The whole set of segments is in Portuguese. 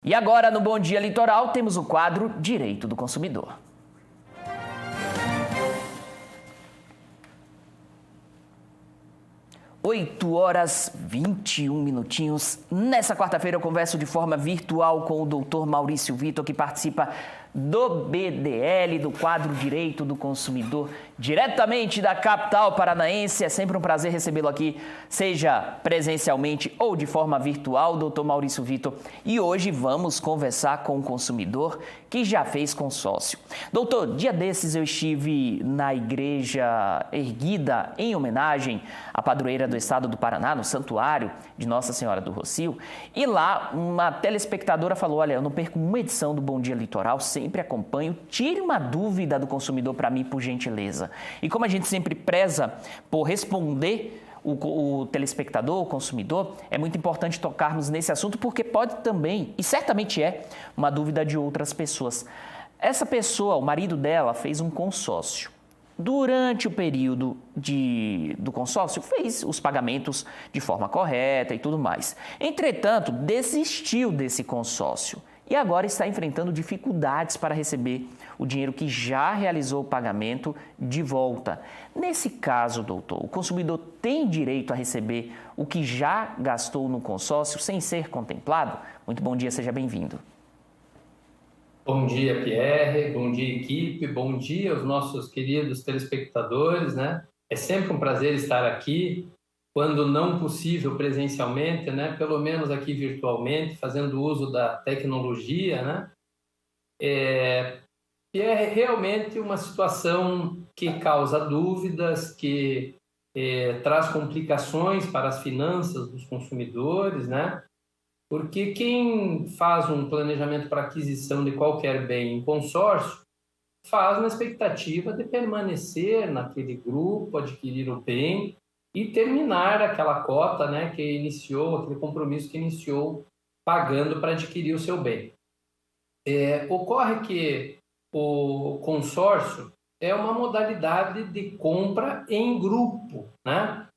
E agora, no Bom Dia Litoral, temos o quadro Direito do Consumidor. Oito horas 21 minutinhos. Nessa quarta-feira eu converso de forma virtual com o Dr. Maurício Vitor, que participa do BDL, do quadro Direito do Consumidor, diretamente da capital paranaense. É sempre um prazer recebê-lo aqui, seja presencialmente ou de forma virtual, Dr. Maurício Vitor. E hoje vamos conversar com um consumidor que já fez consórcio. Doutor, dia desses eu estive na Igreja Erguida em homenagem à padroeira do estado do Paraná, no Santuário de Nossa Senhora do Rocio, e lá uma telespectadora falou: olha, eu não perco uma edição do Bom Dia Litoral, sempre acompanho, tire uma dúvida do consumidor para mim, por gentileza. E como a gente sempre preza por responder o telespectador, o consumidor, é muito importante tocarmos nesse assunto, porque pode também, e certamente é, uma dúvida de outras pessoas. Essa pessoa, o marido dela, fez um consórcio. Durante o período do consórcio, fez os pagamentos de forma correta e tudo mais. Entretanto, desistiu desse consórcio e agora está enfrentando dificuldades para receber o dinheiro que já realizou o pagamento de volta. Nesse caso, doutor, o consumidor tem direito a receber o que já gastou no consórcio sem ser contemplado? Muito bom dia, seja bem-vindo. Bom dia, Pierre. Bom dia, equipe. Bom dia aos nossos queridos telespectadores, né? É sempre um prazer estar aqui, quando não possível presencialmente, né? Pelo menos aqui virtualmente, fazendo uso da tecnologia, né? E é realmente uma situação que causa dúvidas, que traz complicações para as finanças dos consumidores, né? Porque quem faz um planejamento para aquisição de qualquer bem em consórcio faz na expectativa de permanecer naquele grupo, adquirir o bem e terminar aquela cota, né, que iniciou, aquele compromisso que iniciou pagando para adquirir o seu bem. Ocorre que o consórcio é uma modalidade de compra em grupo, né?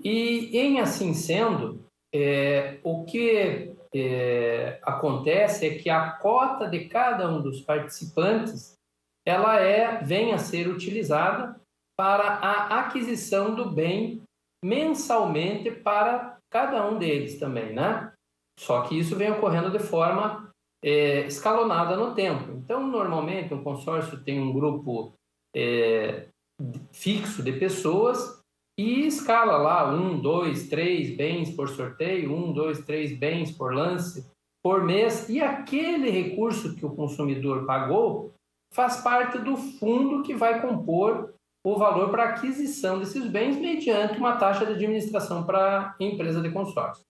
E em assim sendo, o que acontece é que a cota de cada um dos participantes ela vem a ser utilizada para a aquisição do bem mensalmente para cada um deles também, né? Só que isso vem ocorrendo de forma escalonada no tempo. Então, normalmente, um consórcio tem um grupo fixo de pessoas e escala lá 1, 2, 3 bens por sorteio, 1, 2, 3 bens por lance por mês, e aquele recurso que o consumidor pagou faz parte do fundo que vai compor o valor para aquisição desses bens mediante uma taxa de administração para a empresa de consórcio.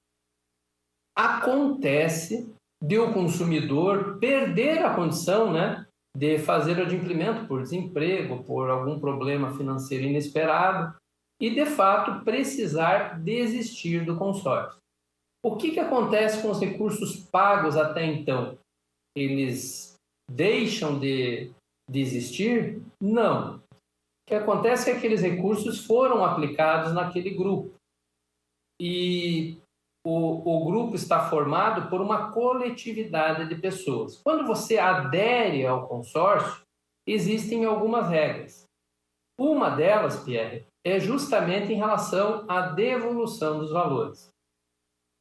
Acontece de o consumidor perder a condição, né, de fazer o adimplemento por desemprego, por algum problema financeiro inesperado, e, de fato, precisar desistir do consórcio. O que acontece com os recursos pagos até então? Eles deixam de existir? Não. O que acontece é que aqueles recursos foram aplicados naquele grupo. E o grupo está formado por uma coletividade de pessoas. Quando você adere ao consórcio, existem algumas regras. Uma delas, Pierre, é justamente em relação à devolução dos valores.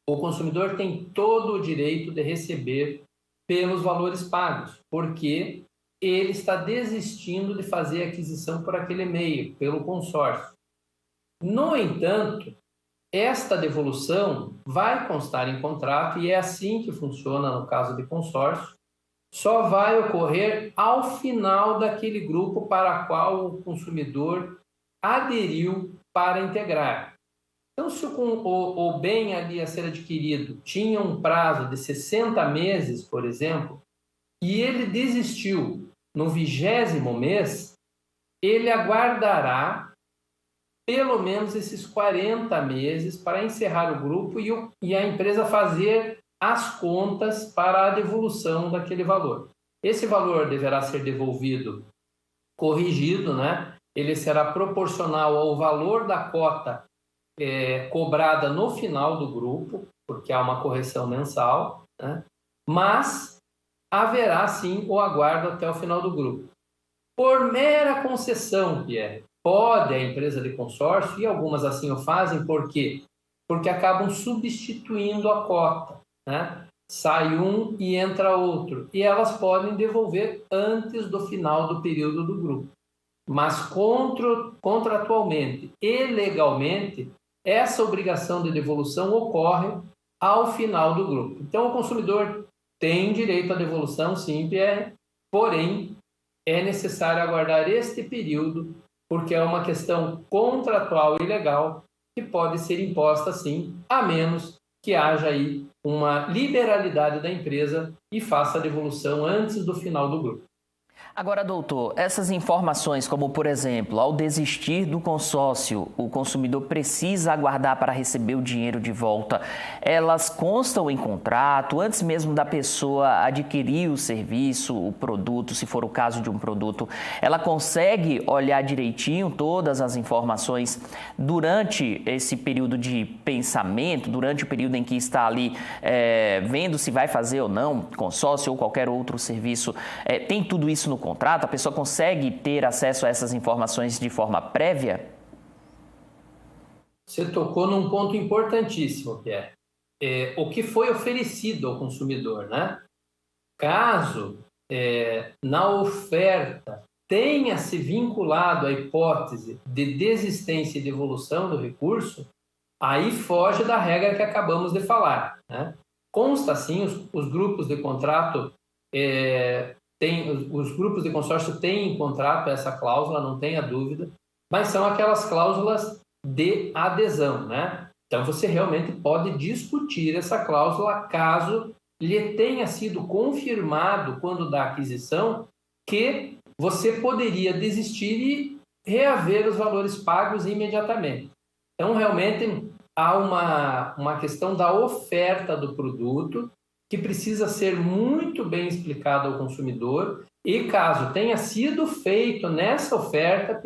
O consumidor tem todo o direito de receber pelos valores pagos, porque ele está desistindo de fazer a aquisição por aquele meio, pelo consórcio. No entanto, esta devolução vai constar em contrato, e é assim que funciona no caso de consórcio, só vai ocorrer ao final daquele grupo para o qual o consumidor aderiu para integrar. Então, se o bem ali a ser adquirido tinha um prazo de 60 meses, por exemplo, e ele desistiu no 20º mês, ele aguardará pelo menos esses 40 meses para encerrar o grupo e a empresa fazer as contas para a devolução daquele valor. Esse valor deverá ser devolvido corrigido, né? Ele será proporcional ao valor da cota cobrada no final do grupo, porque há uma correção mensal, né? mas haverá sim o aguardo até o final do grupo. Por mera concessão, Pierre, pode a empresa de consórcio, e algumas assim o fazem, por quê? Porque acabam substituindo a cota, né? Sai um e entra outro, e elas podem devolver antes do final do período do grupo. Mas contratualmente e legalmente, essa obrigação de devolução ocorre ao final do grupo. Então, o consumidor tem direito à devolução, sim, Pierre, porém, é necessário aguardar este período, porque é uma questão contratual e legal que pode ser imposta, sim, a menos que haja aí uma liberalidade da empresa e faça a devolução antes do final do grupo. Agora, doutor, essas informações, como por exemplo, ao desistir do consórcio, o consumidor precisa aguardar para receber o dinheiro de volta, elas constam em contrato, antes mesmo da pessoa adquirir o serviço, o produto, se for o caso de um produto, ela consegue olhar direitinho todas as informações durante esse período de pensamento, durante o período em que está ali vendo se vai fazer ou não consórcio ou qualquer outro serviço, tem tudo isso no contrato? A pessoa consegue ter acesso a essas informações de forma prévia? Você tocou num ponto importantíssimo, Pierre. O que foi oferecido ao consumidor, né? Caso na oferta tenha se vinculado a hipótese de desistência e devolução do recurso, aí foge da regra que acabamos de falar, né? Consta, sim, os grupos de contrato os grupos de consórcio têm em contrato essa cláusula, não tenha dúvida, mas são aquelas cláusulas de adesão, né? Então, você realmente pode discutir essa cláusula caso lhe tenha sido confirmado, quando da aquisição, que você poderia desistir e reaver os valores pagos imediatamente. Então, realmente, há uma questão da oferta do produto, que precisa ser muito bem explicado ao consumidor, e caso tenha sido feito nessa oferta,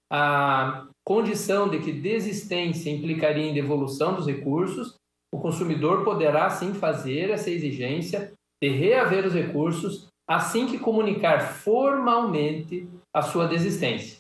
a condição de que desistência implicaria em devolução dos recursos, o consumidor poderá sim fazer essa exigência de reaver os recursos assim que comunicar formalmente a sua desistência.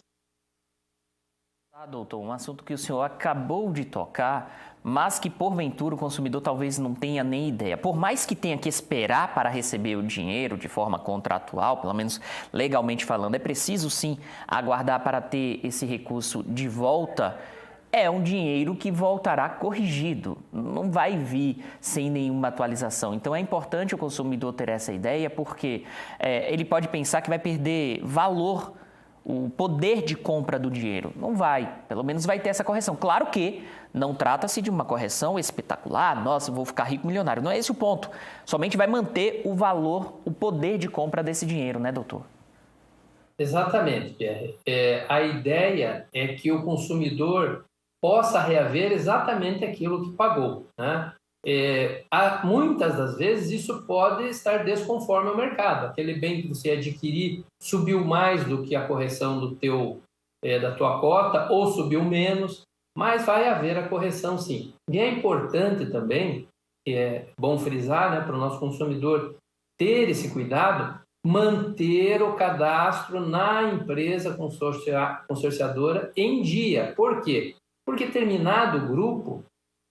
Doutor, um assunto que o senhor acabou de tocar, mas que porventura o consumidor talvez não tenha nem ideia. Por mais que tenha que esperar para receber o dinheiro de forma contratual, pelo menos legalmente falando, é preciso sim aguardar para ter esse recurso de volta. É um dinheiro que voltará corrigido, não vai vir sem nenhuma atualização. Então é importante o consumidor ter essa ideia, porque ele pode pensar que vai perder valor, o poder de compra do dinheiro. Não vai, pelo menos vai ter essa correção. Claro que não trata-se de uma correção espetacular, nossa, vou ficar rico milionário. Não é esse o ponto. Somente vai manter o valor, o poder de compra desse dinheiro, né, doutor? Exatamente, Pierre. A ideia é que o consumidor possa reaver exatamente aquilo que pagou, né? Muitas das vezes isso pode estar desconforme ao mercado. Aquele bem que você adquirir subiu mais do que a correção da tua cota, ou subiu menos, mas vai haver a correção sim. E é importante também, é bom frisar, né, para o nosso consumidor ter esse cuidado, manter o cadastro na empresa consorciadora em dia. Por quê? Porque terminado o grupo,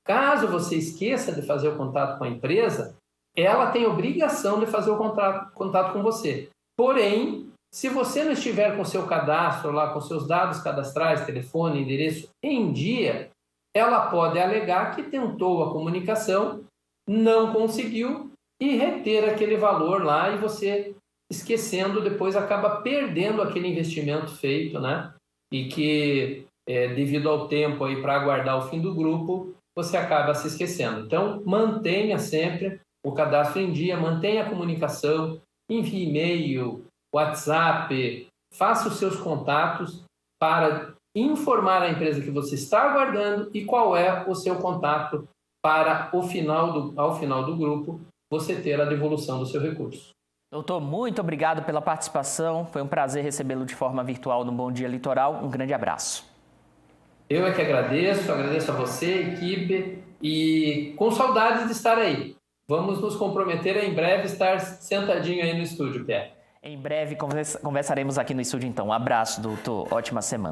caso você esqueça de fazer o contato com a empresa, ela tem obrigação de fazer o contato com você. Porém, se você não estiver com o seu cadastro lá, com seus dados cadastrais, telefone, endereço em dia, ela pode alegar que tentou a comunicação, não conseguiu e reter aquele valor lá, e você, esquecendo, depois acaba perdendo aquele investimento feito, né? E que, devido ao tempo aí para aguardar o fim do grupo, você acaba se esquecendo. Então, mantenha sempre o cadastro em dia, mantenha a comunicação, envie e-mail, WhatsApp, faça os seus contatos para informar a empresa que você está aguardando e qual é o seu contato para ao final do grupo você ter a devolução do seu recurso. Doutor, muito obrigado pela participação. Foi um prazer recebê-lo de forma virtual no Bom Dia Litoral. Um grande abraço. Eu é que agradeço a você, equipe, e com saudades de estar aí. vamos nos comprometer a em breve estar sentadinho aí no estúdio, Pierre. Em breve conversaremos aqui no estúdio, então. Um abraço, doutor. Ótima semana.